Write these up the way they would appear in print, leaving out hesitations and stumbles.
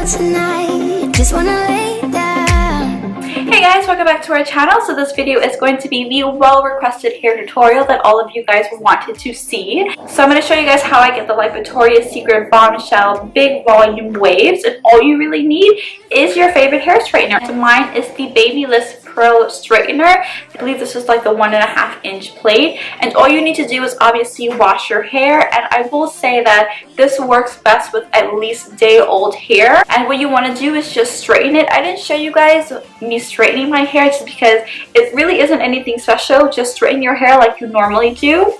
feel tonight. Just wanna lay down. Hey guys, welcome back to our channel. So this video is going to be the well-requested hair tutorial that all of you guys wanted to see. So I'm going to show you guys how I get the Victoria's Secret Bombshell Big Volume Waves, and all you really need is your favorite hair straightener. And mine is the BabyLiss Pro Straightener. I believe this is like the 1.5 inch plate, and all you need to do is obviously wash your hair. And I will say that this works best with at least day-old hair, and what you want to do is just straighten it. I didn't show you guys me straightening my hair just because it really isn't anything special. Just straighten your hair like you normally do,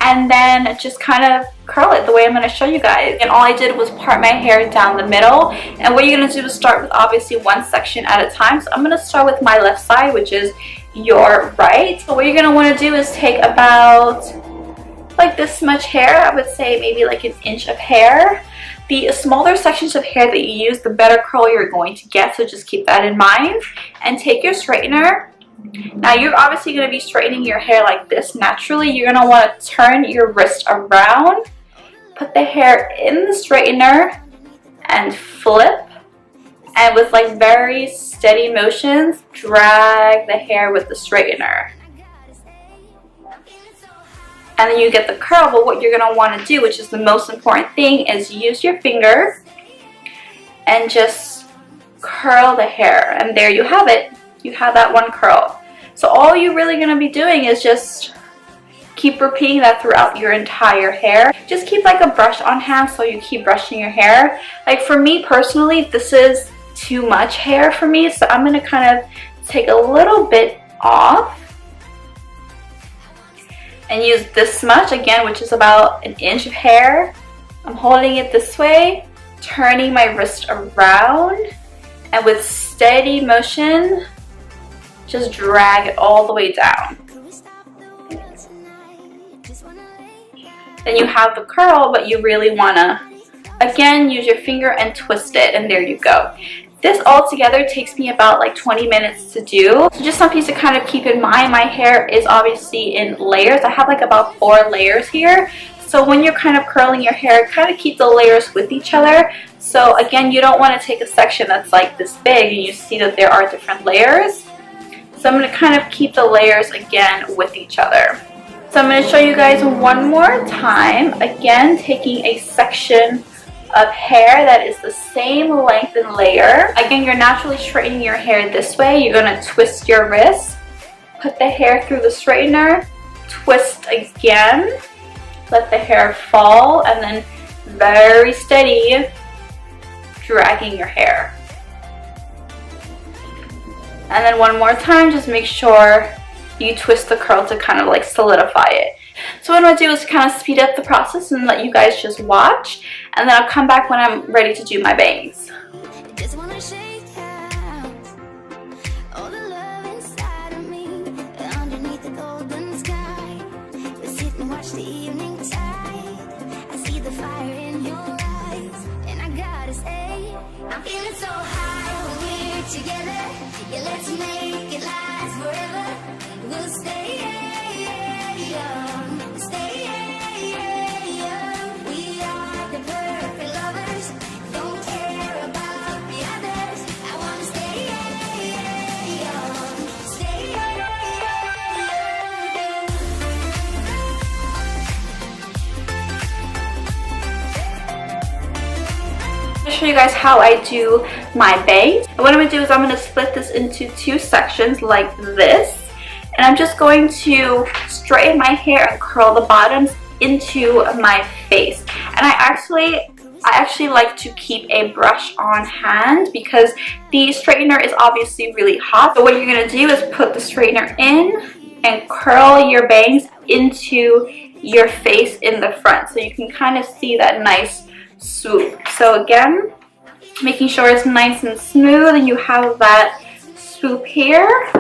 and then just kind of curl it the way I'm going to show you guys. And all I did was part my hair down the middle, and what you're going to do is start with obviously one section at a time. So I'm going to start with my left side, which is your right. So what you're going to want to do is take about like this much hair. I would say maybe like 1 inch of hair. The smaller sections of hair that you use, the better curl you're going to get, so just keep that in mind. And take your straightener. Now you're obviously going to be straightening your hair like this naturally. You're going to want to turn your wrist around, put the hair in the straightener, and flip. And with like very steady motions, drag the hair with the straightener. And then you get the curl. But what you're going to want to do, which is the most important thing, is use your finger and just curl the hair. And there you have it. You have that one curl. So all you're really going to be doing is just keep repeating that throughout your entire hair. Just keep like a brush on hand, so you keep brushing your hair. Like for me personally, this is too much hair for me, so I'm going to kind of take a little bit off and use this much again, which is about 1 inch of hair. I'm holding it this way, turning my wrist around, and with steady motion just drag it all the way down. Then you have the curl, but you really want to again use your finger and twist it, and there you go. This all together takes me about like 20 minutes to do. So just something to kind of keep in mind, my hair is obviously in layers. I have like about 4 layers here. So when you're kind of curling your hair, kind of keep the layers with each other. So again, you don't want to take a section that's like this big and you see that there are different layers. So I'm going to kind of keep the layers again with each other. So I'm going to show you guys one more time. Again, taking a section of hair that is the same length and layer. Again, you're naturally straightening your hair this way. You're going to twist your wrist, put the hair through the straightener, twist again, let the hair fall, and then very steady dragging your hair. And then one more time, just make sure you twist the curl to kind of like solidify it. So what I'm going to do is kind of speed up the process and let you guys just watch, and then I'll come back when I'm ready to do my bangs. Just wanna shake out all the love inside of me. Underneath the golden sky, we sit and watch the evening tide. I see the fire in your eyes, and I gotta say, I'm feeling so high when we're together. Yeah, let's make it last forever. We'll stay young, stay young. We are the perfect lovers. Don't care about the others. I wanna stay young, stay young. I'm going to show you guys how I do my bangs. And what I'm going to do is I'm going to split this into 2 sections like this. And I'm just going to straighten my hair and curl the bottoms into my face. And I actually like to keep a brush on hand because the straightener is obviously really hot. So what you're going to do is put the straightener in and curl your bangs into your face in the front, so you can kind of see that nice swoop. So again, making sure it's nice and smooth and you have that swoop here.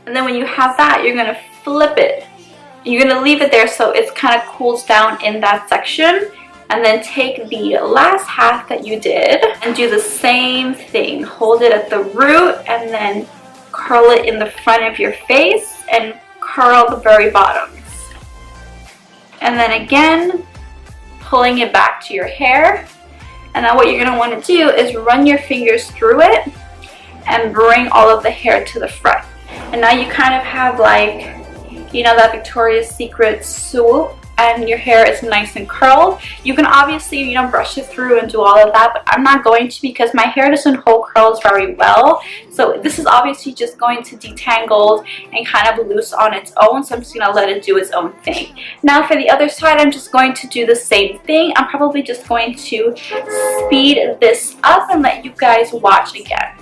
And then when you have that, you're going to flip it. You're going to leave it there so it kind of cools down in that section. And then take the last half that you did and do the same thing. Hold it at the root and then curl it in the front of your face and curl the very bottoms. And then again, pulling it back to your hair And now what you're going to want to do is run your fingers through it and bring all of the hair to the front. And now you kind of have like, you know, that Victoria's Secret swoop, and your hair is nice and curled. You can obviously, you know, brush it through and do all of that, but I'm not going to because my hair doesn't hold curls very well. So this is obviously just going to detangle and kind of loose on its own, so I'm just going to let it do its own thing. Now for the other side, I'm just going to do the same thing. I'm probably just going to speed this up and let you guys watch again.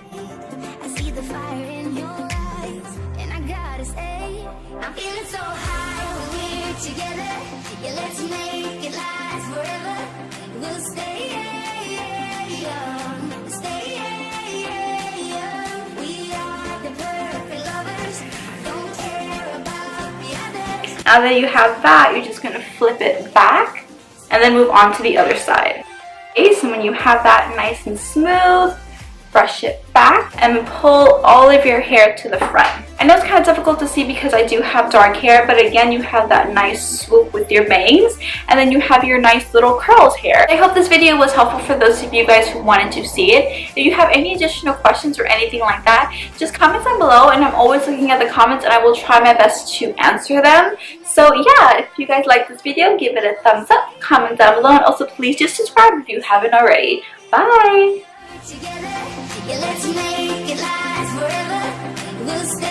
I see the fire in your eyes, and I gotta say, I'm feeling so high when we're together. Yeah, let's make it last forever. We'll stay young, stay young. We are the perfect lovers. Don't care about the others. Now that you have that, you're just going to flip it back and then move on to the other side. Okay, so when you have that nice and smooth, brush it back and pull all of your hair to the front. I know it's kind of difficult to see because I do have dark hair, but again, you have that nice swoop with your bangs, and then you have your nice little curls here. I hope this video was helpful for those of you guys who wanted to see it. If you have any additional questions or anything like that, just comment down below, and I'm always looking at the comments and I will try my best to answer them. So yeah, if you guys like this video, give it a thumbs up, comment down below, and also please just subscribe if you haven't already. Bye! Together, yeah, let's make it last forever. We'll stay